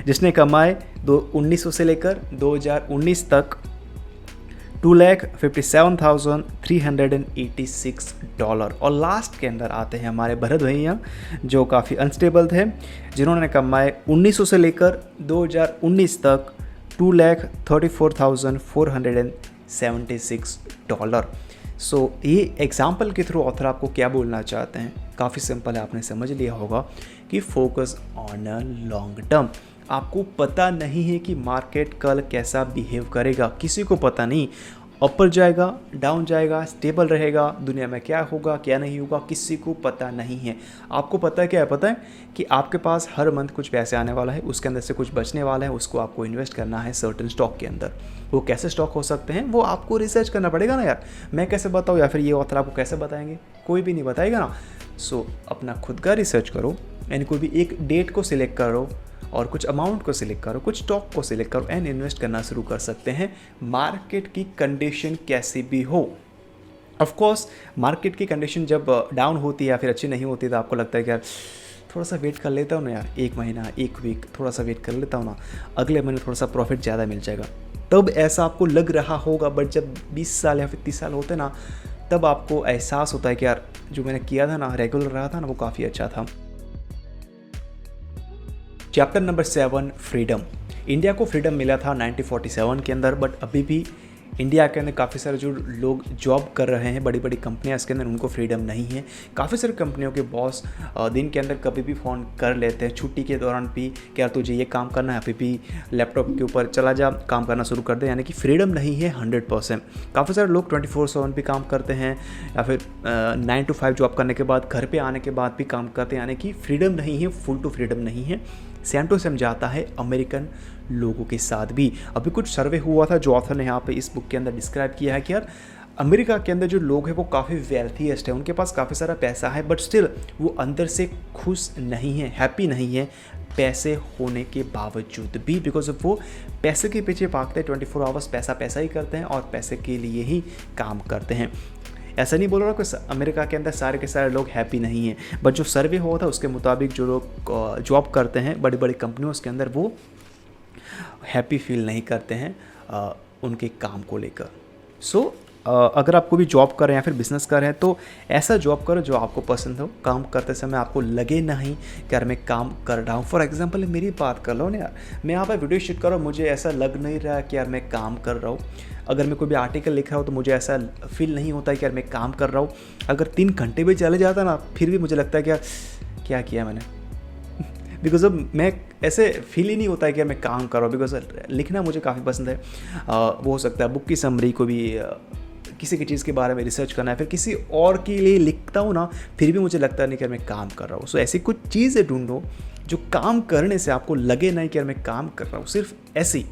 जिसने कमाए 1900 से लेकर 2019 तक $2,57,386। और लास्ट के अंदर आते हैं हमारे भरत भैया, जो काफ़ी अनस्टेबल थे, जिन्होंने कमाए 1900 से लेकर 2019 तक $2,34,476। सो ये एग्जाम्पल के थ्रू ऑथर आपको क्या बोलना चाहते हैं, काफ़ी सिंपल है, आपने समझ लिया होगा कि focus on a long term. आपको पता नहीं है कि मार्केट कल कैसा बिहेव करेगा, किसी को पता नहीं, ऊपर जाएगा, डाउन जाएगा, स्टेबल रहेगा, दुनिया में क्या होगा क्या नहीं होगा किसी को पता नहीं है। आपको पता है क्या है, पता है कि आपके पास हर मंथ कुछ पैसे आने वाला है, उसके अंदर से कुछ बचने वाला है, उसको आपको इन्वेस्ट करना है सर्टेन स्टॉक के अंदर। वो कैसे स्टॉक हो सकते हैं वो आपको रिसर्च करना पड़ेगा ना यार, मैं कैसे बताऊँ या फिर ये ऑथर आपको कैसे बताएंगे, कोई भी नहीं बताएगा ना। सो अपना खुद का रिसर्च करो, यानी कोई भी एक डेट को सिलेक्ट करो और कुछ अमाउंट को सिलेक्ट करो, कुछ स्टॉक को सिलेक्ट करो एंड इन्वेस्ट करना शुरू कर सकते हैं। मार्केट की कंडीशन कैसी भी हो, ऑफ कोर्स मार्केट की कंडीशन जब डाउन होती है या फिर अच्छी नहीं होती तो आपको लगता है कि यार थोड़ा सा वेट कर लेता हूँ ना यार, 1 महीना 1 वीक थोड़ा सा वेट कर लेता हूँ ना, अगले महीने थोड़ा सा प्रॉफिट ज़्यादा मिल जाएगा, तब ऐसा आपको लग रहा होगा। बट जब 20 साल या फिर 30 साल होते ना, तब आपको एहसास होता है कि यार जो मैंने किया था ना, रेगुलर रहा था ना, वो काफ़ी अच्छा था। Chapter number 7, freedom. इंडिया को फ्रीडम मिला था 1947 के अंदर, बट अभी भी इंडिया के अंदर काफ़ी सारे जो लोग जॉब कर रहे हैं, बड़ी बड़ी कंपनियां इसके अंदर, उनको फ्रीडम नहीं है। काफ़ी सारी कंपनियों के बॉस दिन के अंदर कभी भी फ़ोन कर लेते हैं, छुट्टी के दौरान भी, क्या तुझे ये काम करना है, अभी भी लैपटॉप के ऊपर चला जा, काम करना शुरू कर दे। यानी कि फ्रीडम नहीं है 100%। काफ़ी सारे लोग 24/7 भी काम करते हैं, या फिर 9 to 5 जॉब करने के बाद घर पर आने के बाद भी काम करते हैं। यानी कि फ्रीडम नहीं है, फुल टू फ्रीडम नहीं है। सेम टू सेम जाता है अमेरिकन लोगों के साथ भी। अभी कुछ सर्वे हुआ था जो ऑथर ने यहाँ पे इस बुक के अंदर डिस्क्राइब किया है कि यार अमेरिका के अंदर जो लोग हैं वो काफ़ी वेल्थीएस्ट है, उनके पास काफ़ी सारा पैसा है, बट स्टिल वो अंदर से खुश नहीं है, हैप्पी नहीं है पैसे होने के बावजूद भी, बिकॉज वो पैसे के पीछे भागते हैं, 24 आवर्स पैसा पैसा ही करते हैं और पैसे के लिए ही काम करते हैं। ऐसा नहीं बोल रहा कि अमेरिका के अंदर सारे के सारे लोग हैप्पी नहीं हैं, बट जो सर्वे हुआ था उसके मुताबिक जो लोग जॉब करते हैं बड़ी बड़ी कंपनियों के अंदर, वो हैप्पी फील नहीं करते हैं उनके काम को लेकर। सो अगर आपको भी जॉब कर रहे हैं या फिर बिजनेस कर रहे हैं तो ऐसा जॉब करो जो आपको पसंद हो। काम करते समय आपको लगे नहीं कि यार मैं काम कर रहा हूँ। फॉर एग्जांपल मेरी बात कर लो ना यार, मैं यहाँ पर वीडियो शूट कर रहा हूँ, मुझे ऐसा लग नहीं रहा कि यार मैं काम कर रहा हूँ। अगर मैं कोई भी आर्टिकल लिख रहा हूँ तो मुझे ऐसा फील नहीं होता है कि यार मैं काम कर रहा हूँ। अगर 3 घंटे भी चले जाता ना, फिर भी मुझे लगता है कि यार क्या किया मैंने बिकॉज अब मैं ऐसे फील ही नहीं होता है कि यार मैं काम कर रहा हूँ। बिकॉज लिखना मुझे काफ़ी पसंद है। वो हो सकता है बुक की समरी को भी किसी की चीज़ के बारे में रिसर्च करना है, फिर किसी और के लिए लिखता हूँ ना, फिर भी मुझे लगता नहीं कि यार मैं काम कर रहा हूँ। सो ऐसी कुछ चीज़ें ढूंढो जो काम करने से आपको लगे नहीं कि यार मैं काम कर रहा हूँ, सिर्फ ऐसी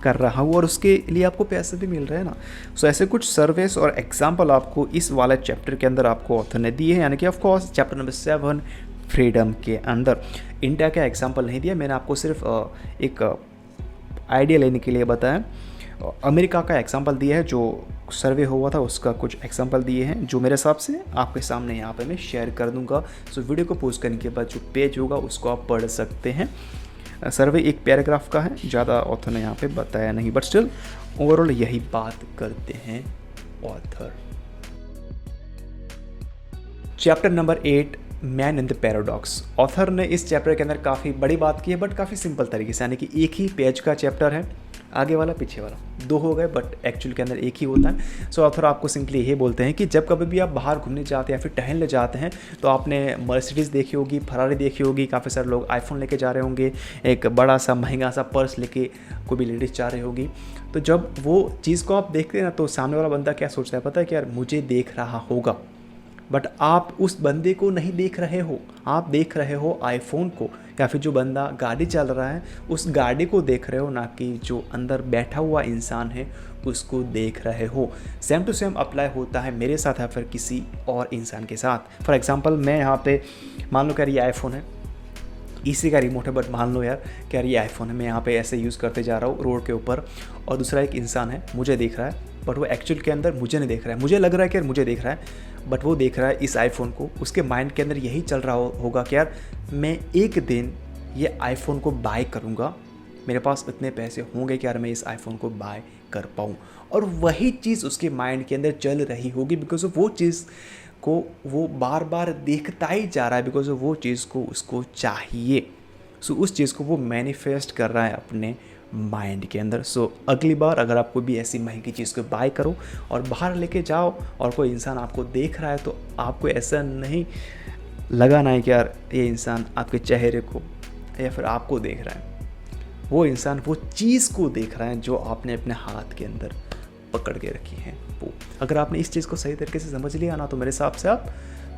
कर रहा हूँ और उसके लिए आपको पैसे भी मिल रहे हैं ना। सो ऐसे कुछ सर्वेस और एग्जाम्पल आपको इस वाले चैप्टर के अंदर आपको ऑथर ने दिए हैं। यानी कि ऑफकोर्स चैप्टर नंबर 7 फ्रीडम के अंदर इंडिया का एग्जाम्पल नहीं दिया, मैंने आपको सिर्फ एक आइडिया लेने के लिए बताया। अमेरिका का एग्जाम्पल दिया है, जो सर्वे हुआ था उसका कुछ एग्जाम्पल दिए हैं, जो मेरे हिसाब से आपके सामने यहाँ पे मैं शेयर कर दूंगा। सो वीडियो को पोस्ट करने के बाद जो पेज होगा उसको आप पढ़ सकते हैं। सर्वे एक पैराग्राफ का है, ज़्यादा ऑथर ने यहाँ पे बताया नहीं, बट स्टिल ओवरऑल यही बात करते हैं author. Chapter number 8, man in the paradox. Author ने इस चैप्टर के अंदर काफ़ी बड़ी बात की है, बट काफ़ी सिंपल तरीके से। यानी कि एक ही पेज का चैप्टर है, आगे वाला पीछे वाला 2 हो गए, बट एक्चुअल के अंदर एक ही होता है। सो ऑथर आपको सिंपली ये बोलते हैं कि जब कभी भी आप बाहर घूमने जाते हैं या फिर टहलने जाते हैं तो आपने मर्सिडीज़ देखी होगी, फरारी देखी होगी, काफ़ी सारे लोग आईफोन लेके जा रहे होंगे, एक बड़ा सा महंगा सा पर्स लेके कोई भी लेडीज़ जा रही होगी। तो जब वो चीज़ को आप देखते हैं ना, तो सामने वाला बंदा क्या सोचता है पता है कि यार मुझे देख रहा होगा, बट आप उस बंदे को नहीं देख रहे हो, आप देख रहे हो आईफोन को, या फिर जो बंदा गाड़ी चल रहा है उस गाड़ी को देख रहे हो, ना कि जो अंदर बैठा हुआ इंसान है उसको देख रहे हो। सेम टू सेम अप्लाई होता है मेरे साथ या फिर किसी और इंसान के साथ। फॉर एग्जांपल मैं यहाँ पे मान लो कि यार ये आईफोन है, इसी का रिमोट है, बट मान लो यार कि यार ये आईफोन है, मैं यहाँ पे ऐसे यूज़ करते जा रहा हूँ रोड के ऊपर, और दूसरा एक इंसान है मुझे देख रहा है, बट वो एक्चुअल के अंदर मुझे नहीं देख रहा है। मुझे लग रहा है कि यार मुझे देख रहा है, बट वो देख रहा है इस आईफोन को। उसके माइंड के अंदर यही चल रहा होगा कि यार मैं एक दिन ये आईफोन को बाय करूँगा, मेरे पास इतने पैसे होंगे कि यार मैं इस आईफोन को बाय कर पाऊँ। और वही चीज़ उसके माइंड के अंदर चल रही होगी, बिकॉज वो चीज़ को वो बार बार देखता ही जा रहा है, बिकॉज वो चीज़ को उसको चाहिए। सो उस चीज़ को वो मैनिफेस्ट कर रहा है अपने माइंड के अंदर। सो अगली बार अगर आप कोई भी ऐसी महंगी चीज़ को बाय करो और बाहर लेके जाओ और कोई इंसान आपको देख रहा है, तो आपको ऐसा नहीं लगाना है कि यार ये इंसान आपके चेहरे को या फिर आपको देख रहा है, वो इंसान वो चीज़ को देख रहा है जो आपने अपने हाथ के अंदर पकड़ के रखी है। वो अगर आपने इस चीज़ को सही तरीके से समझ लिया ना, तो मेरे हिसाब से आप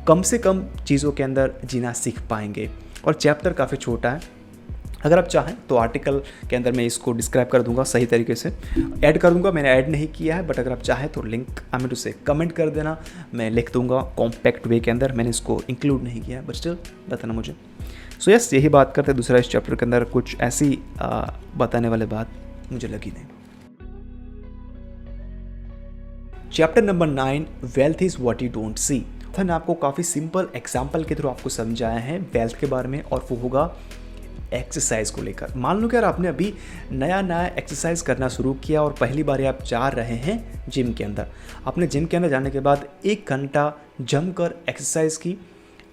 कम से कम चीज़ों के अंदर जीना सीख पाएंगे। और चैप्टर काफ़ी छोटा है, अगर आप चाहें तो आर्टिकल के अंदर मैं इसको डिस्क्राइब कर दूंगा, सही तरीके से ऐड कर दूंगा। मैंने ऐड नहीं किया है, बट अगर आप चाहें तो लिंक हमें उसे कमेंट कर देना, मैं लिख दूंगा कॉम्पैक्ट वे के अंदर। मैंने इसको इंक्लूड नहीं किया है, बट स्टिल बताना मुझे। सो यस, यही बात करते हैं। दूसरा इस चैप्टर के अंदर कुछ ऐसी बताने वाली बात मुझे लगी नहीं। Chapter number 9, wealth is what you don't see. मैंने आपको काफ़ी सिंपल एग्जाम्पल के थ्रू आपको समझाया है वेल्थ के बारे में, और वो होगा एक्सरसाइज को लेकर। मान लो कि यार आपने अभी नया नया एक्सरसाइज करना शुरू किया और पहली बार आप जा रहे हैं जिम के अंदर। आपने जिम के अंदर जाने के बाद 1 घंटा जमकर एक्सरसाइज की।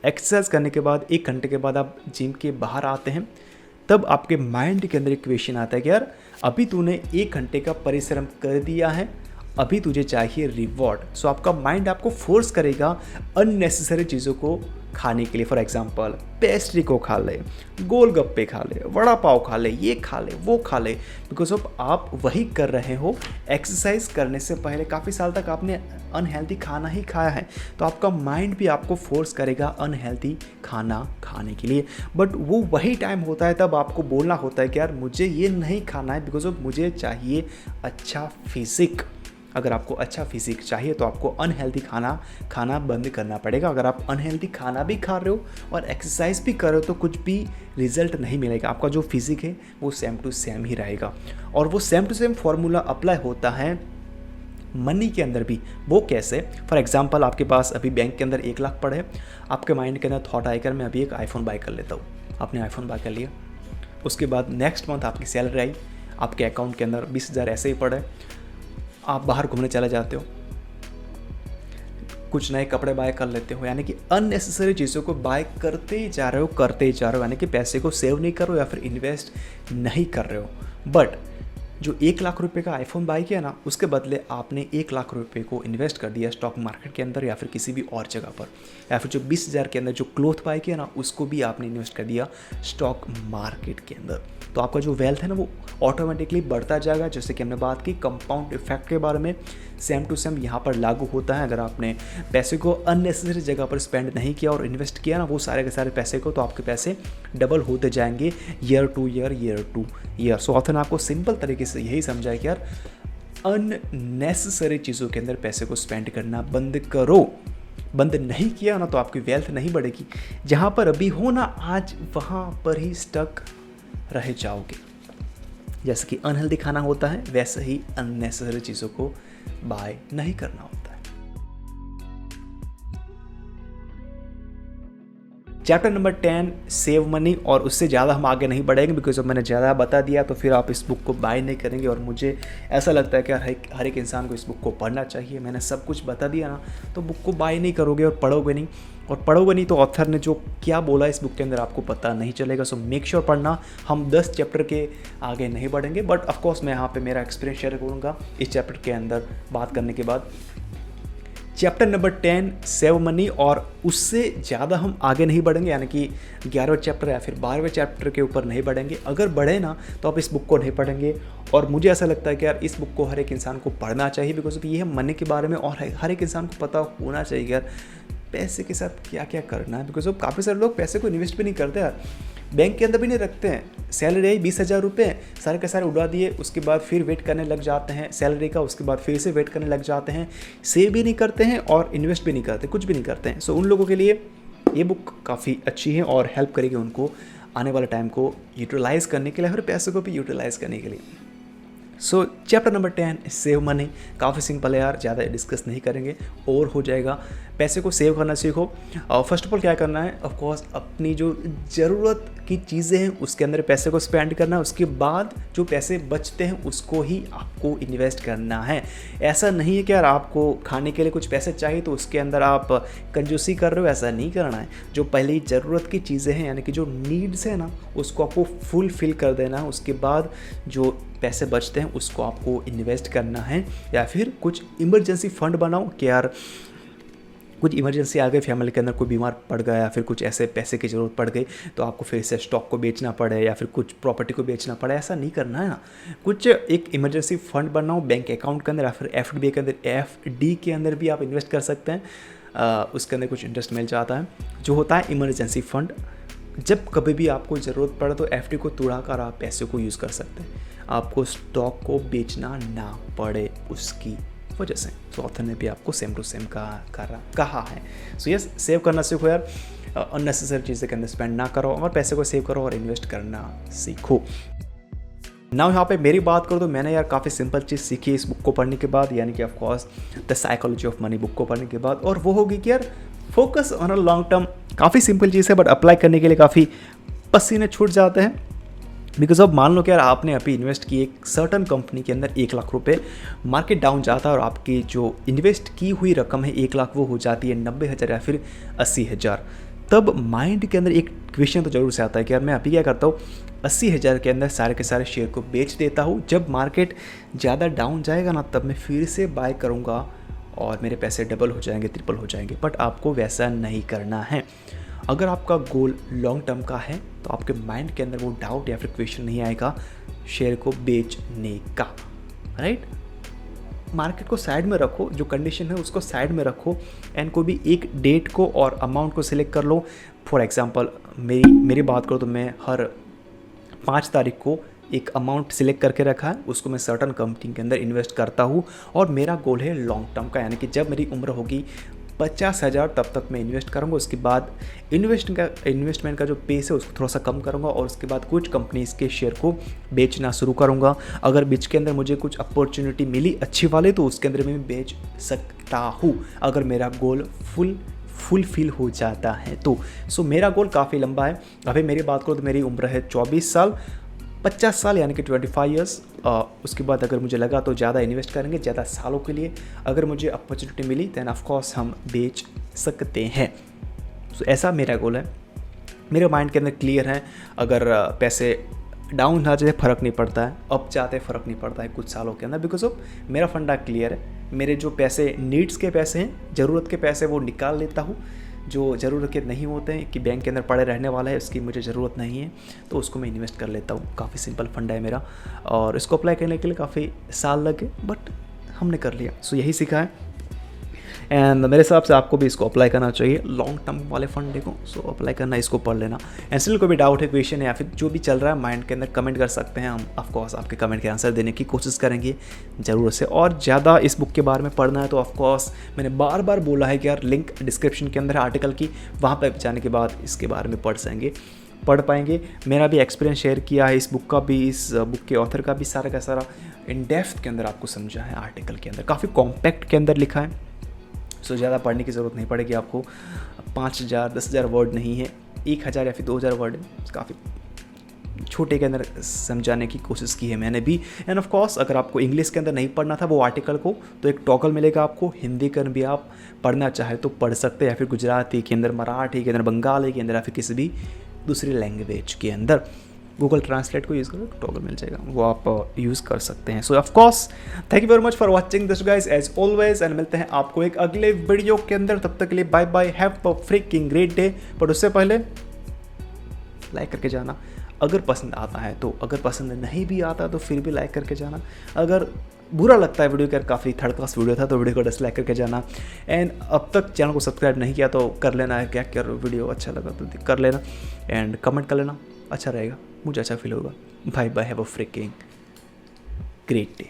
एक्सरसाइज करने के बाद 1 घंटे के बाद आप जिम के बाहर आते हैं, तब आपके माइंड के अंदर एक क्वेश्चन आता है कि यार अभी तूने 1 घंटे का परिश्रम कर दिया है, अभी तुझे चाहिए रिवॉर्ड। सो आपका माइंड आपको फोर्स करेगा अननेसेसरी चीज़ों को खाने के लिए। फॉर एग्जांपल पेस्ट्री को खा ले, गोलगप्पे खा ले, वड़ा पाव खा ले, ये खा ले, वो खा ले, बिकॉज ऑफ आप वही कर रहे हो। एक्सरसाइज करने से पहले काफ़ी साल तक आपने अनहेल्दी खाना ही खाया है, तो आपका माइंड भी आपको फोर्स करेगा अनहेल्दी खाना खाने के लिए। बट वो वही टाइम होता है तब आपको बोलना होता है कि यार मुझे ये नहीं खाना है, बिकॉज ऑफ मुझे चाहिए अच्छा फिजिक। अगर आपको अच्छा फिजिक चाहिए तो आपको अनहेल्दी खाना खाना बंद करना पड़ेगा। अगर आप अनहेल्दी खाना भी खा रहे हो और एक्सरसाइज भी कर रहे हो तो कुछ भी रिजल्ट नहीं मिलेगा। आपका जो फिजिक है वो सेम टू सेम ही रहेगा, और वो same to same formula apply होता है मनी के अंदर भी। वो कैसे? फॉर एग्जांपल आपके पास अभी बैंक के अंदर 1 लाख पड़े है, आपके माइंड के अंदर थॉट आएगा मैं अभी एक आईफोन बाय कर लेता हूँ। आपने आईफोन बाय कर लिया, उसके बाद नेक्स्ट मंथ आपकी सैलरी आई, आपके अकाउंट के अंदर 20,000 ऐसे ही पड़े, आप बाहर घूमने चले जाते हो, कुछ नए कपड़े बाय कर लेते हो, यानी कि अननेसेसरी चीज़ों को बाय करते ही जा रहे हो, यानी कि पैसे को सेव नहीं कर रहे हो या फिर इन्वेस्ट नहीं कर रहे हो। बट जो 1 लाख रुपए का आईफोन बाय किया ना, उसके बदले आपने 1 लाख रुपए को इन्वेस्ट कर दिया स्टॉक मार्केट के अंदर या फिर किसी भी और जगह पर, या फिर जो 20,000 के अंदर जो क्लोथ बाय किया ना, उसको भी आपने इन्वेस्ट कर दिया स्टॉक मार्केट के अंदर। तो आपका जो वेल्थ है ना वो ऑटोमेटिकली बढ़ता जाएगा। जैसे कि हमने बात की कंपाउंड इफेक्ट के बारे में, सेम टू सेम यहाँ पर लागू होता है। अगर आपने पैसे को अननेसेसरी जगह पर स्पेंड नहीं किया और इन्वेस्ट किया ना वो सारे के सारे पैसे को, तो आपके पैसे डबल होते जाएंगे ईयर टू ईयर। सो ऑथर ने आपको सिंपल तरीके से यही समझाया कि यार अननेसेसरी चीज़ों के अंदर पैसे को स्पेंड करना बंद करो। बंद नहीं किया ना तो आपकी वेल्थ नहीं बढ़ेगी। जहाँ पर अभी हो ना आज, वहाँ पर ही स्टक रह जाओगे। जैसे कि अनहेल्दी खाना होता है, वैसे ही अननेसेसरी चीज़ों को बाय नहीं करना होता है। चैप्टर नंबर 10, सेव मनी, और उससे ज़्यादा हम आगे नहीं बढ़ेंगे बिकॉज मैंने ज़्यादा बता दिया तो फिर आप इस बुक को बाय नहीं करेंगे। और मुझे ऐसा लगता है कि हर एक इंसान को इस बुक को पढ़ना चाहिए। मैंने सब कुछ बता दिया ना, तो बुक को बाय नहीं करोगे और पढ़ोगे नहीं तो ऑथर ने जो क्या बोला इस बुक के अंदर आपको पता नहीं चलेगा। सो मेक श्योर पढ़ना। हम 10 चैप्टर के आगे नहीं बढ़ेंगे, बट ऑफकोर्स मैं यहाँ पे मेरा एक्सपीरियंस शेयर करूँगा इस चैप्टर के अंदर बात करने के बाद। चैप्टर नंबर 10, सेव मनी, और उससे ज़्यादा हम आगे नहीं बढ़ेंगे, यानी कि 11वें चैप्टर या फिर 12वें चैप्टर के ऊपर नहीं बढ़ेंगे। अगर बढ़े ना तो आप इस बुक को नहीं पढ़ेंगे। और मुझे ऐसा लगता है कि यार इस बुक को हर एक इंसान को पढ़ना चाहिए, बिकॉज ये है मनी के बारे में और हर एक इंसान को पता होना चाहिए यार पैसे के साथ क्या क्या करना है। बिकॉज काफ़ी सारे लोग पैसे को इन्वेस्ट भी नहीं करते यार, बैंक के अंदर भी नहीं रखते हैं। सैलरी आई 20,000 रुपये, सारे के सारे उड़ा दिए, उसके बाद फिर वेट करने लग जाते हैं सैलरी का, उसके बाद फिर से वेट करने लग जाते हैं, सेव भी नहीं करते हैं और इन्वेस्ट भी नहीं करते, कुछ भी नहीं करते हैं। सो उन लोगों के लिए ये बुक काफ़ी अच्छी है और हेल्प करेगी उनको आने वाले टाइम को यूटिलाइज़ करने के लिए, फिर पैसे को भी यूटिलाइज़ करने के लिए। सो चैप्टर नंबर 10, सेव मनी, काफ़ी सिंपल है यार, ज़्यादा डिस्कस नहीं करेंगे और हो जाएगा। पैसे को सेव करना सीखो। फर्स्ट ऑफ ऑल क्या करना है, ऑफ कोर्स अपनी जो ज़रूरत की चीज़ें हैं उसके अंदर पैसे को स्पेंड करना है। उसके बाद जो पैसे बचते हैं उसको ही आपको इन्वेस्ट करना है। ऐसा नहीं है कि यार आपको खाने के लिए कुछ पैसे चाहिए तो उसके अंदर आप कंजूसी कर रहे हो, ऐसा नहीं करना है। जो पहले ज़रूरत की चीज़ें हैं यानी कि जो नीड्स है ना उसको आपको फुलफिल कर देना है। उसके बाद जो पैसे बचते हैं उसको आपको इन्वेस्ट करना है, या फिर कुछ इमरजेंसी फंड बनाओ कि यार कुछ इमरजेंसी आ गई, फैमिली के अंदर कोई बीमार पड़ गया या फिर कुछ ऐसे पैसे की ज़रूरत पड़ गई तो आपको फिर से स्टॉक को बेचना पड़े या फिर कुछ प्रॉपर्टी को बेचना पड़े, ऐसा नहीं करना है ना। कुछ एक इमरजेंसी फंड बनाओ बैंक अकाउंट के अंदर या फिर एफडी के अंदर, एफडी के अंदर भी आप इन्वेस्ट कर सकते हैं। उसके अंदर कुछ इंटरेस्ट मिल जाता है, जो होता है इमरजेंसी फंड। जब कभी भी आपको ज़रूरत पड़े तो एफडी को तोड़ा कर आप पैसे को यूज़ कर सकते हैं, आपको स्टॉक को बेचना ना पड़े उसकी वजह से। तो ऑथर ने भी आपको सेम टू सेम कहा है। सो यस, सेव करना सीखो यार, अननेसेसरी चीज़ें के अंदर स्पेंड ना करो और पैसे को सेव करो और इन्वेस्ट करना सीखो। नाउ यहाँ पे मेरी बात करूँ तो मैंने यार काफ़ी सिंपल चीज़ सीखी है इस बुक को पढ़ने के बाद, यानी कि of course the psychology of money book को पढ़ने के बाद, और वो होगी कि यार focus on a long term. काफ़ी सिंपल चीज़ है बट अप्लाई करने के लिए काफ़ी पसीने छूट जाते हैं। बिकॉज अब मान लो कि यार आपने अभी इन्वेस्ट की एक सर्टन कंपनी के अंदर 1 लाख रुपए, मार्केट डाउन जाता है और आपकी जो इन्वेस्ट की हुई रकम है 1 लाख वो हो जाती है 90,000 या फिर 80,000। तब माइंड के अंदर एक क्वेश्चन तो जरूर से आता है कि यार मैं अभी क्या करता हूँ, 80,000 के अंदर सारे के सारे शेयर को बेच देता हूँ, जब मार्केट ज़्यादा डाउन जाएगा ना तब मैं फिर से बाय करूँगा और मेरे पैसे डबल हो जाएंगे, ट्रिपल हो जाएंगे। बट आपको वैसा नहीं करना है। अगर आपका गोल लॉन्ग टर्म का है तो आपके माइंड के अंदर वो डाउट या फिर क्वेश्चन नहीं आएगा शेयर को बेचने का, राइट। मार्केट को साइड में रखो, जो कंडीशन है उसको साइड में रखो एंड कोई भी एक डेट को और अमाउंट को सिलेक्ट कर लो। फॉर एग्जांपल मेरी बात करो तो मैं हर 5 तारीख को एक अमाउंट सिलेक्ट करके रखा है, उसको मैं सर्टन कंपनी के अंदर इन्वेस्ट करता हूँ और मेरा गोल है लॉन्ग टर्म का, यानी कि जब मेरी उम्र होगी 50,000 तब तक मैं इन्वेस्ट करूँगा। उसके बाद इन्वेस्टमेंट का जो पेस है उसको थोड़ा सा कम करूँगा और उसके बाद कुछ कंपनीज़ के शेयर को बेचना शुरू करूँगा। अगर बीच के अंदर मुझे कुछ अपॉर्चुनिटी मिली अच्छी वाले तो उसके अंदर मैं बेच सकता हूँ, अगर मेरा गोल फुलफिल हो जाता है तो। सो मेरा गोल काफ़ी लंबा है। अभी मेरी बात करो तो मेरी उम्र है 24 साल, 50 साल यानी कि 25 ईयर्स। उसके बाद अगर मुझे लगा तो ज़्यादा इन्वेस्ट करेंगे ज़्यादा सालों के लिए, अगर मुझे अपॉर्चुनिटी मिली दैन ऑफ कोर्स हम बेच सकते हैं। सो ऐसा मेरा गोल है, मेरे माइंड के अंदर क्लियर है। अगर पैसे डाउन ना जाए फ़र्क नहीं पड़ता है, अप जाते फ़र्क नहीं पड़ता है कुछ सालों के अंदर, बिकॉज ऑफ मेरा फंडा क्लियर है। मेरे जो पैसे नीड्स के पैसे हैं, ज़रूरत के पैसे वो निकाल लेता हूँ, जो ज़रूरत के नहीं होते हैं कि बैंक के अंदर पड़े रहने वाला है उसकी मुझे ज़रूरत नहीं है तो उसको मैं इन्वेस्ट कर लेता हूँ। काफ़ी सिंपल फंडा है मेरा और इसको अप्लाई करने के लिए काफ़ी साल लगे बट हमने कर लिया। सो यही सीखा है एंड मेरे हिसाब से आपको भी इसको अप्लाई करना चाहिए लॉन्ग टर्म वाले फंडे को। सो अप्लाई करना, इसको पढ़ लेना। एंड स्टिल कोई भी डाउट है, क्वेश्चन है या फिर जो भी चल रहा है माइंड के अंदर कमेंट कर सकते हैं, हम ऑफकोर्स आपके कमेंट के आंसर देने की कोशिश करेंगे ज़रूर से। और ज़्यादा इस बुक के बारे में पढ़ना है तो ऑफकोर्स मैंने बार बार बोला है कि यार लिंक डिस्क्रिप्शन के अंदर है आर्टिकल की, वहाँ पर जाने के बाद इसके बारे में पढ़ पाएंगे। मेरा भी एक्सपीरियंस शेयर किया है इस बुक का भी, इस बुक के ऑथर का भी सारा का सारा इन डेप्थ के अंदर आपको समझा है आर्टिकल के अंदर, काफ़ी कॉम्पैक्ट के अंदर लिखा है। सो ज़्यादा पढ़ने की ज़रूरत नहीं पड़ेगी आपको। 5,000 10,000 वर्ड नहीं है, 1,000 या फिर 2,000 वर्ड है, काफ़ी छोटे के अंदर समझाने की कोशिश की है मैंने भी। एंड ऑफ कोर्स अगर आपको इंग्लिश के अंदर नहीं पढ़ना था वो आर्टिकल को, तो एक टॉगल मिलेगा आपको, हिंदी के अंदर भी आप पढ़ना चाहे तो पढ़ सकते हैं, या फिर गुजराती के अंदर, मराठी के अंदर, बंगाली के अंदर, या फिर किसी भी दूसरी लैंग्वेज के अंदर गूगल ट्रांसलेट को यूज़ करो, टॉगल मिल जाएगा, वो आप यूज़ कर सकते हैं। So of course thank you very much for watching this guys as always, and मिलते हैं आपको एक अगले वीडियो के अंदर। तब तक के लिए bye bye, have a freaking great day. But उससे पहले लाइक करके जाना अगर पसंद आता है तो, अगर पसंद नहीं भी आता तो फिर भी लाइक करके जाना। अगर बुरा लगता है वीडियो, यार काफ़ी थर्ड क्लास वीडियो था तो वीडियो को डिसलाइक करके जाना। एंड अब तक चैनल को सब्सक्राइब नहीं किया तो कर लेना है, क्या कर वीडियो अच्छा लगा तो कर लेना एंड कमेंट कर लेना, अच्छा रहेगा, मुझे अच्छा फील होगा। Bye bye, have a freaking great day.